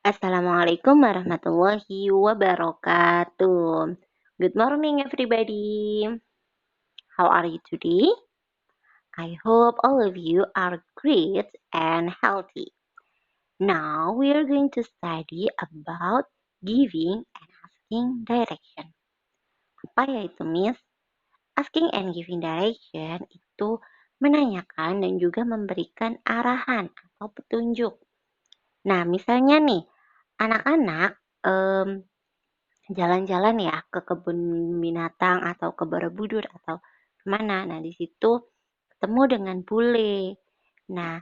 Assalamualaikum warahmatullahi wabarakatuh. Good morning, everybody. How are you today? I hope all of you are great and healthy. Now we are going to study about giving and asking direction. Apa ya itu, Miss? Asking and giving direction itu menanyakan dan juga memberikan arahan atau petunjuk. Nah, misalnya nih, anak-anak jalan-jalan ya ke kebun binatang atau ke Borobudur atau kemana. Nah, di situ ketemu dengan bule. Nah,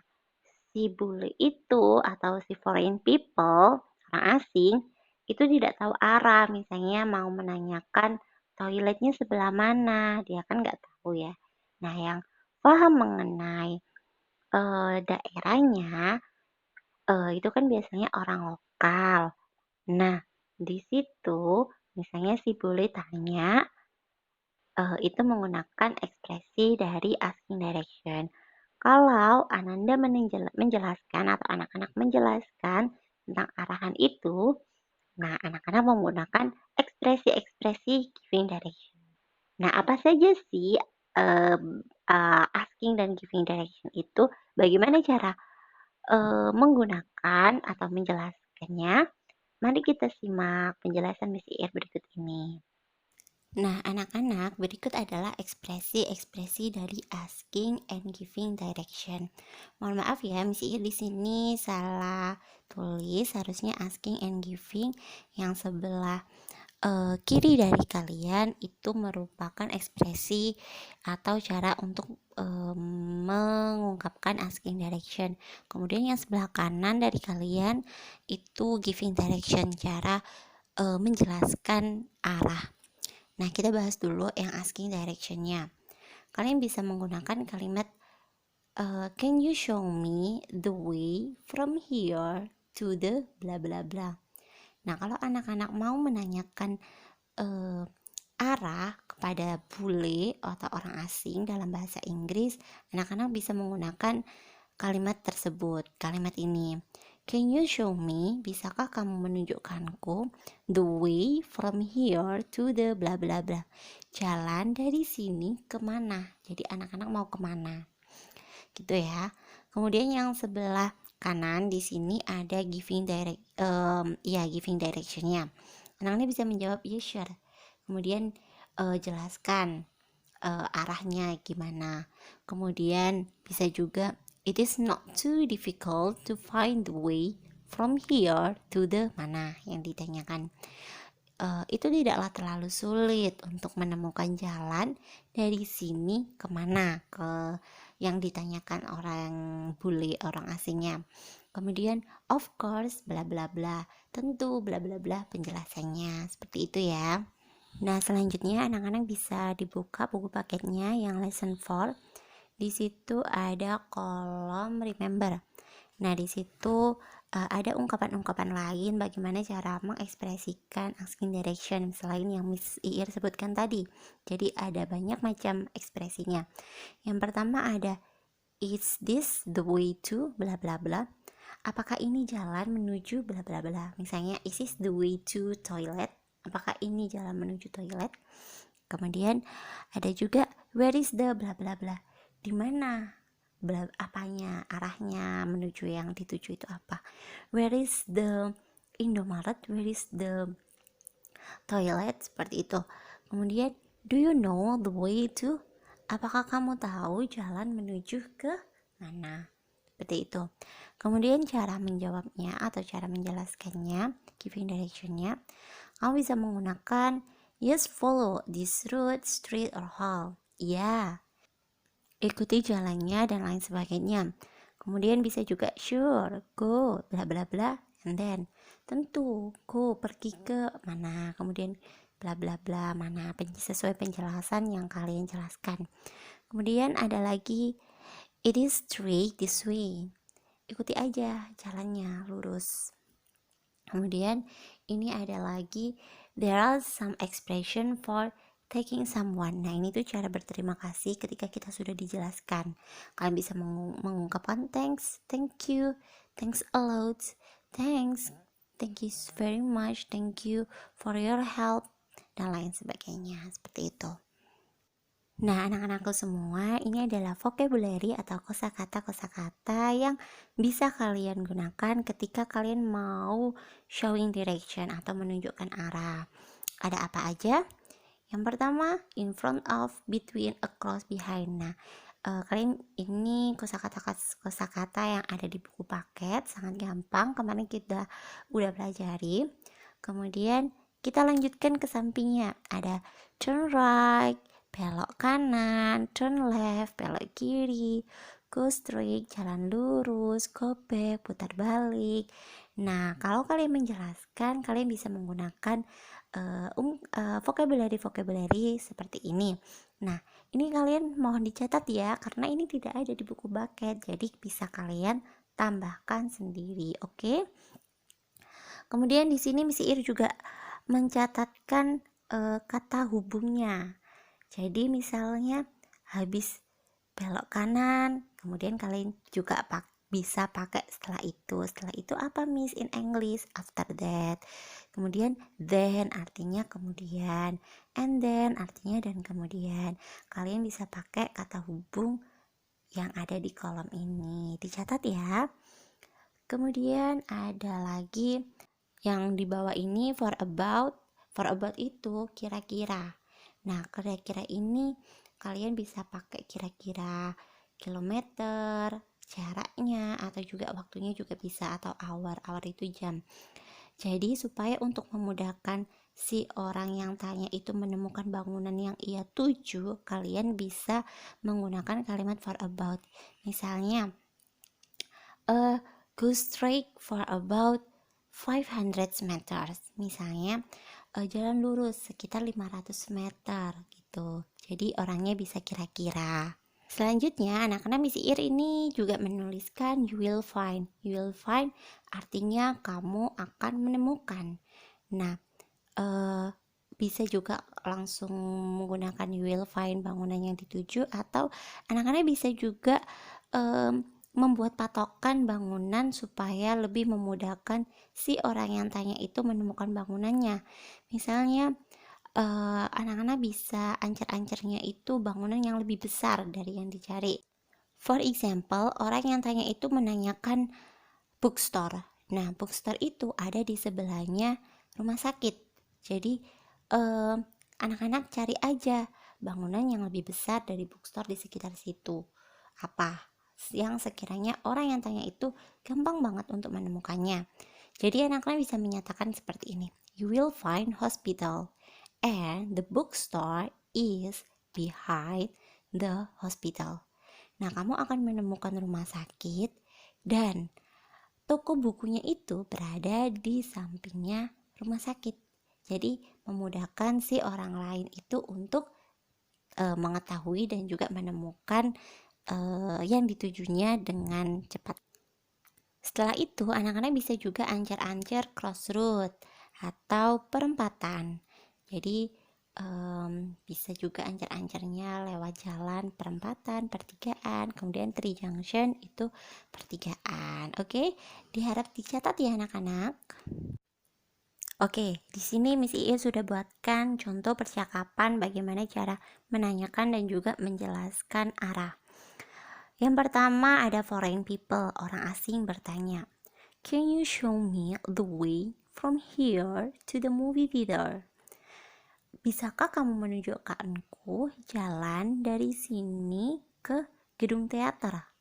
si bule itu atau si foreign people, orang asing, itu tidak tahu arah. Misalnya mau menanyakan toiletnya sebelah mana, dia kan nggak tahu ya. Nah, yang paham mengenai daerahnya, itu kan biasanya orang lokal. Nah, di situ misalnya si bule tanya, itu menggunakan ekspresi dari asking direction. Kalau Ananda menjelaskan atau anak-anak menjelaskan tentang arahan itu, nah anak-anak menggunakan ekspresi-ekspresi giving direction. Nah, apa saja sih asking dan giving direction itu? Bagaimana cara menggunakan atau menjelaskannya? Mari kita simak penjelasan Miss Ir berikut ini. Nah, anak-anak, berikut adalah ekspresi-ekspresi dari asking and giving direction. Mohon maaf ya, Miss Ir di sini salah tulis, harusnya asking and giving yang sebelah kiri dari kalian itu merupakan ekspresi atau cara untuk mengungkapkan asking direction. Kemudian yang sebelah kanan dari kalian itu giving direction, cara menjelaskan arah. Nah, kita bahas dulu yang asking directionnya. Kalian bisa menggunakan kalimat can you show me the way from here to the bla bla bla. Nah, kalau anak-anak mau menanyakan arah kepada bule atau orang asing dalam bahasa Inggris, anak-anak bisa menggunakan kalimat tersebut. Kalimat ini, can you show me, bisakah kamu menunjukkanku the way from here to the bla bla bla, jalan dari sini kemana. Jadi anak-anak mau kemana gitu ya. Kemudian yang sebelah kanan di sini ada giving directionnya. Anak-anak bisa menjawab yes sure. Kemudian jelaskan arahnya gimana. Kemudian bisa juga it is not too difficult to find the way from here to the mana yang ditanyakan. Itu tidaklah terlalu sulit untuk menemukan jalan dari sini kemana, ke yang ditanyakan orang bule, orang asingnya. Kemudian of course bla bla bla, tentu bla bla bla penjelasannya seperti itu ya. Nah, selanjutnya anak-anak bisa dibuka buku paketnya yang lesson 4. Di situ ada kolom remember. Nah, di situ ada ungkapan-ungkapan lain bagaimana cara mengekspresikan asking direction selain yang Miss Iir sebutkan tadi. Jadi ada banyak macam ekspresinya. Yang pertama ada is this the way to bla bla bla. Apakah ini jalan menuju bla bla bla. Misalnya is this the way to toilet? Apakah ini jalan menuju toilet? Kemudian ada juga where is the bla bla bla. Di mana apanya, arahnya menuju yang dituju itu apa. Where is the Indomaret, where is the toilet, seperti itu. Kemudian do you know the way to, apakah kamu tahu jalan menuju ke mana, seperti itu. Kemudian cara menjawabnya atau cara menjelaskannya, giving directionnya, kamu bisa menggunakan yes follow this route, street or hall. Ya, ikuti jalannya dan lain sebagainya. Kemudian bisa juga sure, go, bla bla bla, and then tentu, go, pergi ke mana, kemudian bla bla bla mana, sesuai penjelasan yang kalian jelaskan. Kemudian ada lagi it is straight this way, ikuti aja jalannya lurus. Kemudian ini ada lagi there are some expression for taking someone. Nah, ini tuh cara berterima kasih ketika kita sudah dijelaskan. Kalian bisa mengungkapkan thanks, thank you, thanks a lot, thanks, thank you very much, thank you for your help, dan lain sebagainya, seperti itu. Nah, anak-anakku semua, ini adalah vocabulary atau kosakata-kosakata yang bisa kalian gunakan ketika kalian mau showing direction atau menunjukkan arah. Ada apa aja? Yang pertama, in front of, between, across, behind. Nah, kalian ini kosakata yang ada di buku paket, sangat gampang. Kemarin kita udah pelajari. Kemudian kita lanjutkan ke sampingnya. Ada turn right, belok kanan, turn left, belok kiri, go straight, jalan lurus, go back, putar balik. Nah, kalau kalian menjelaskan, kalian bisa menggunakan vocabulary seperti ini. Nah, ini kalian mohon dicatat ya, karena ini tidak ada di buku bucket, jadi bisa kalian tambahkan sendiri, oke? Kemudian di sini Miss Ir juga mencatatkan kata hubungnya. Jadi misalnya habis belok kanan, kemudian kalian juga bisa pakai setelah itu. Setelah itu apa Miss in English? After that. Kemudian then artinya kemudian, and then artinya dan kemudian. Kalian bisa pakai kata hubung yang ada di kolom ini. Dicatat ya. Kemudian ada lagi yang di bawah ini for about itu kira-kira. Nah, kira-kira ini kalian bisa pakai kira-kira kilometer, jaraknya, atau juga waktunya juga bisa, atau hour itu jam. Jadi supaya untuk memudahkan si orang yang tanya itu menemukan bangunan yang ia tuju, kalian bisa menggunakan kalimat for about. Misalnya, go straight for about 500 meters. Misalnya, jalan lurus sekitar 500 meter gitu. Jadi orangnya bisa kira-kira. Selanjutnya, anak-anak Miss Ir ini juga menuliskan you will find. You will find artinya kamu akan menemukan. Nah, bisa juga langsung menggunakan you will find bangunan yang dituju, atau anak-anak bisa juga membuat patokan bangunan supaya lebih memudahkan si orang yang tanya itu menemukan bangunannya. Misalnya anak-anak bisa ancer-ancernya itu bangunan yang lebih besar dari yang dicari. For example, orang yang tanya itu menanyakan bookstore. Nah, bookstore itu ada di sebelahnya rumah sakit. Jadi anak-anak cari aja bangunan yang lebih besar dari bookstore di sekitar situ. Apa yang sekiranya orang yang tanya itu gampang banget untuk menemukannya. Jadi anak-anak bisa menyatakan seperti ini. You will find hospital and the bookstore is behind the hospital. Nah, kamu akan menemukan rumah sakit dan toko bukunya itu berada di sampingnya rumah sakit. Jadi memudahkan si orang lain itu untuk mengetahui dan juga menemukan yang ditujunya dengan cepat. Setelah itu, anak-anak bisa juga ancer-ancer crossroad atau perempatan. Jadi bisa juga ancer-ancernya lewat jalan perempatan, pertigaan, kemudian tri-junction itu pertigaan. Oke, diharap dicatat ya anak-anak. Oke, di sini Miss Iin sudah buatkan contoh percakapan bagaimana cara menanyakan dan juga menjelaskan arah. Yang pertama ada foreign people, orang asing bertanya, "Can you show me the way from here to the movie theater?" Bisakah kamu menunjukkanku jalan dari sini ke gedung teater?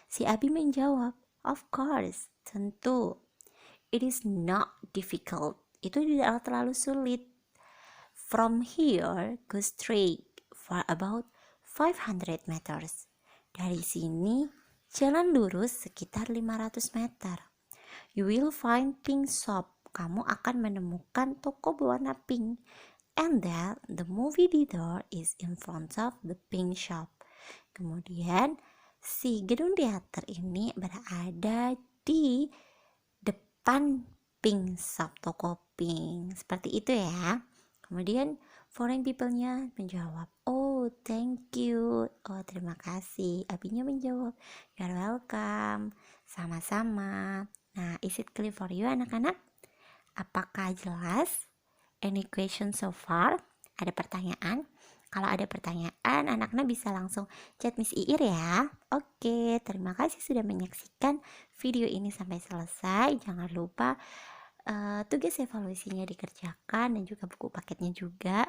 Si Abi menjawab, "Of course, tentu. It is not difficult." Itu tidak terlalu sulit. From here, go straight for about 500 meters. Dari sini, jalan lurus sekitar 500 meter. You will find pink shop. Kamu akan menemukan toko berwarna pink. And that the movie theater is in front of the pink shop. Kemudian, si gedung teater ini berada di depan pink shop, toko pink. Seperti itu ya. Kemudian foreign people-nya menjawab, "Oh, thank you." Oh, terima kasih. Abinya menjawab, "You're welcome." Sama-sama. Nah, is it clear for you anak-anak? Apakah jelas? Any question so far? Ada pertanyaan? Kalau ada pertanyaan, anak-anak bisa langsung chat Miss Iir ya. Oke, terima kasih sudah menyaksikan video ini sampai selesai. Jangan lupa tugas evaluasinya dikerjakan dan juga buku paketnya juga.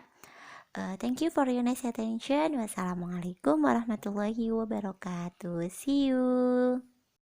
Thank you for your nice attention. Wassalamualaikum warahmatullahi wabarakatuh. See you.